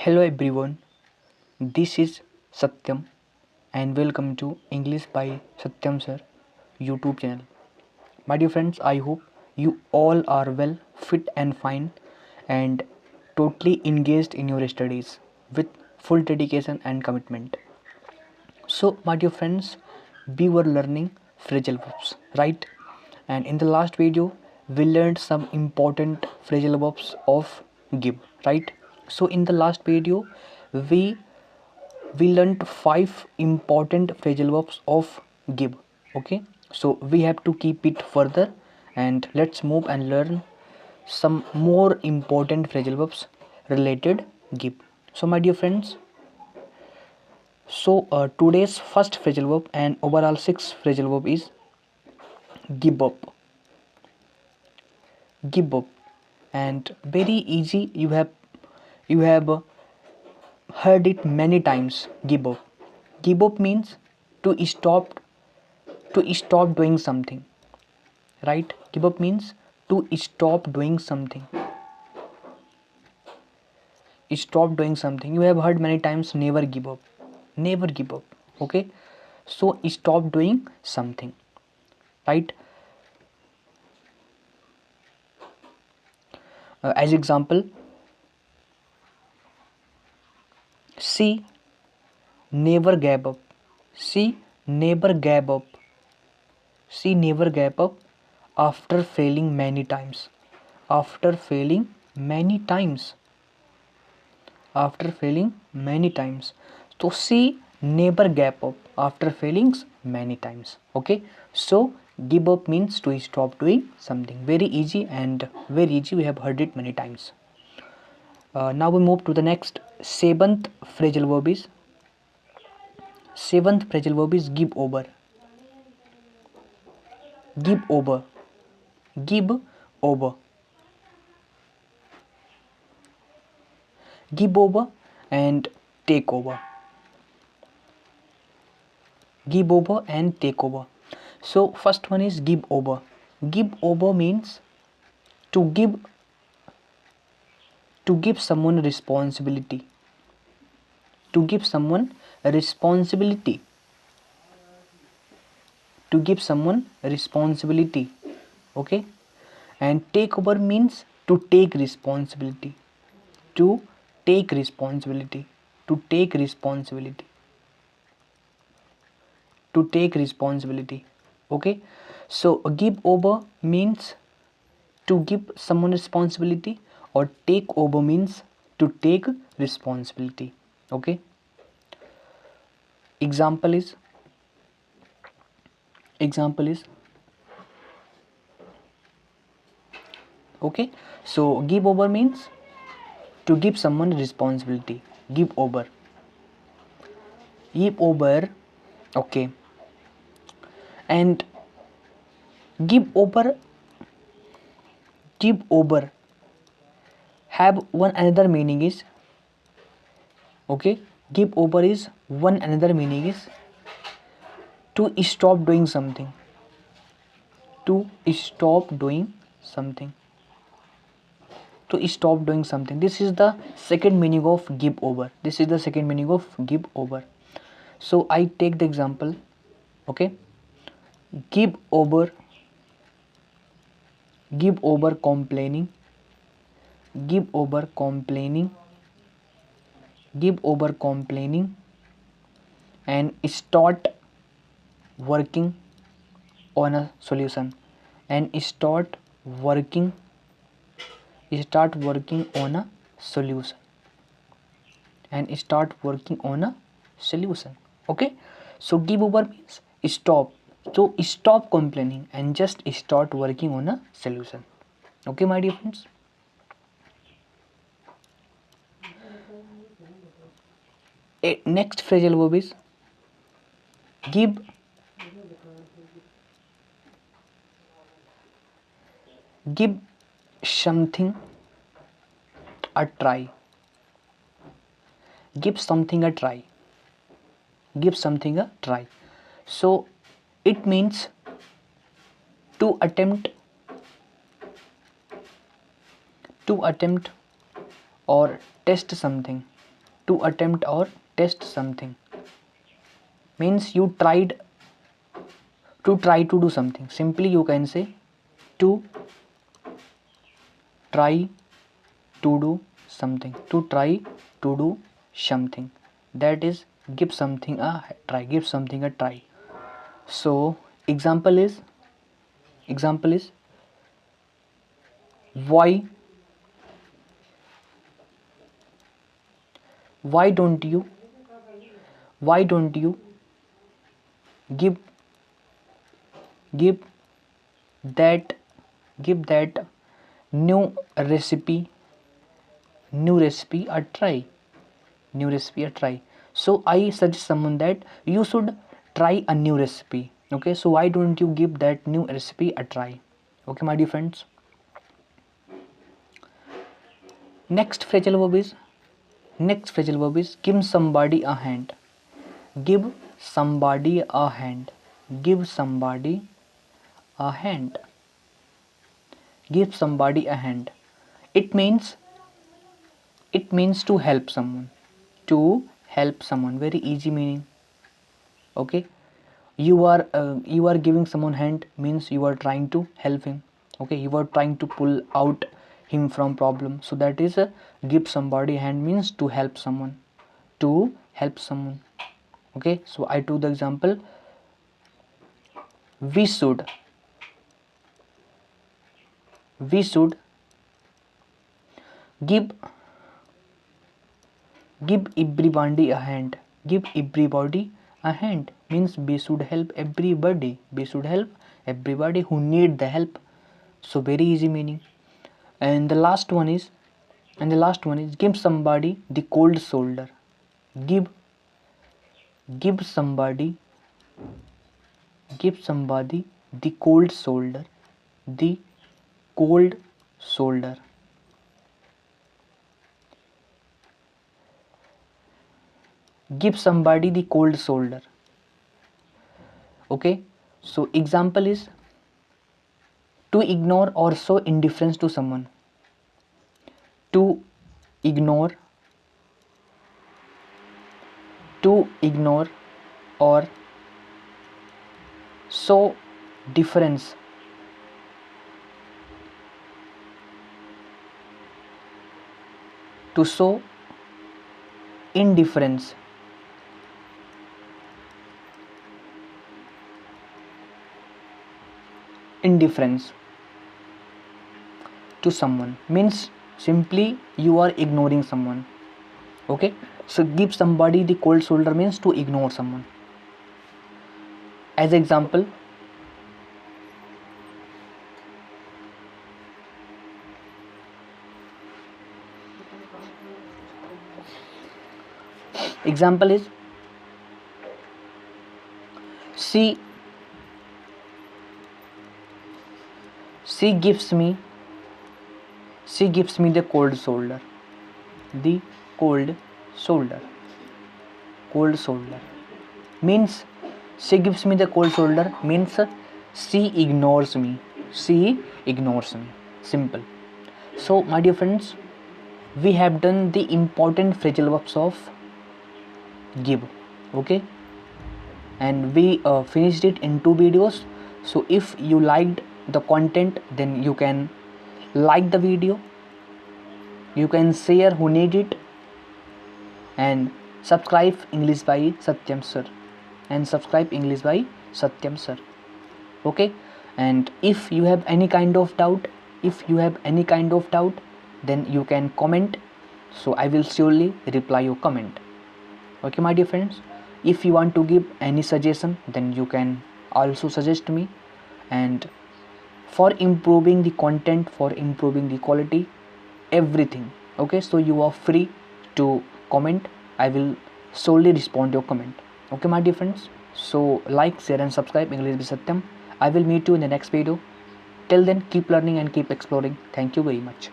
Hello everyone, this is Satyam and welcome to English by Satyam Sir YouTube channel. My dear friends, I hope you all are well, fit and fine and totally engaged in your studies with full dedication and commitment. So my dear friends, we were learning phrasal verbs, right? And in the last video, we learned some important phrasal verbs of give, right? So in the last video, we we learned five important phrasal verbs of give. Okay, so we have to keep it further and let's move and learn some more important phrasal verbs related give. So my dear friends, today's first phrasal verb and overall sixth phrasal verb is give up. Give up, and very easy. You have heard it many times. Give up. Give up means to stop doing something, right? Give up means to stop doing something. Stop doing something. You have heard many times. Never give up. Never give up. Okay, so stop doing something, right? As example, she never gave up. She never gave up. She never gave up after failing many times. After failing many times. After failing many times. So she never gave up after failing many times. Okay. So give up means to stop doing something. Very easy and very easy. We have heard it many times. Now we move to the next seventh phrasal verb is give over. Give over. Give over. Give over and take over. Give over and take over. So first one is give over. Give over means to give someone responsibility. To give someone responsibility. To give someone responsibility. Okay. And take over means to take responsibility. To take responsibility. To take responsibility. To take responsibility. Okay, so give over means to give someone responsibility, or take over means to take responsibility. Okay, example is okay, so give over means to give someone responsibility. Give over. Okay, and give over have one another meaning is, okay, give over is one another meaning is to stop doing something. To stop doing something. To stop doing something. This is the second meaning of give over. This is the second meaning of give over. So I take the example. Okay, give over complaining. Give over complaining. Give over complaining and start working on a solution. And start working on a solution. And start working on a solution. Okay, so give over means stop. So stop complaining and just start working on a solution. Okay, my dear friends. Next phrasal verb is give something a try. Give something a try. Give something a try. So it means to attempt or test something. to attempt or test something. Means you tried to try to do something. Simply you can say to try to do something. To try to do something. That is give something a try. Give something a try. So example is why don't you give that new recipe a try. So I suggest someone that you should try a new recipe. Okay, so why don't you give that new recipe a try? Okay, my dear friends. Next phrasal verb is give somebody a hand. Give somebody a hand. Give somebody a hand. Give somebody a hand. It means to help someone. To help someone. Very easy meaning. Okay. You are giving someone hand means you are trying to help him. Okay. You are trying to pull out him from problem. So that is give somebody a hand means to help someone. To help someone. Okay. So I took the example. We should give everybody a hand. Give everybody a hand means we should help everybody. We should help everybody who need the help. So very easy meaning. And the last one is give somebody the cold shoulder. Give somebody the cold shoulder. The cold shoulder. Give somebody the cold shoulder. Okay, so example is to ignore or show indifference to someone. To ignore or show difference. To show indifference. To someone means simply you are ignoring someone. Okay, so give somebody the cold shoulder means to ignore someone. As example, is she gives me the cold shoulder. The cold shoulder means she gives me the cold shoulder means she ignores me. Simple. So my dear friends, we have done the important phrasal verbs of give. Okay, and we finished it in 2 videos. So if you liked the content, then you can like the video, you can share who need it, and subscribe English by Satyam sir. Okay, and if you have any kind of doubt, then you can comment, so I will surely reply your comment. Okay, my dear friends, if you want to give any suggestion, then you can also suggest me. And for improving the content, for improving the quality, everything, okay, so you are free to comment. I will solely respond your comment. Okay, my dear friends, so like, share and subscribe English with Satyam. I will meet you in the next video. Till then, keep learning and keep exploring. Thank you very much.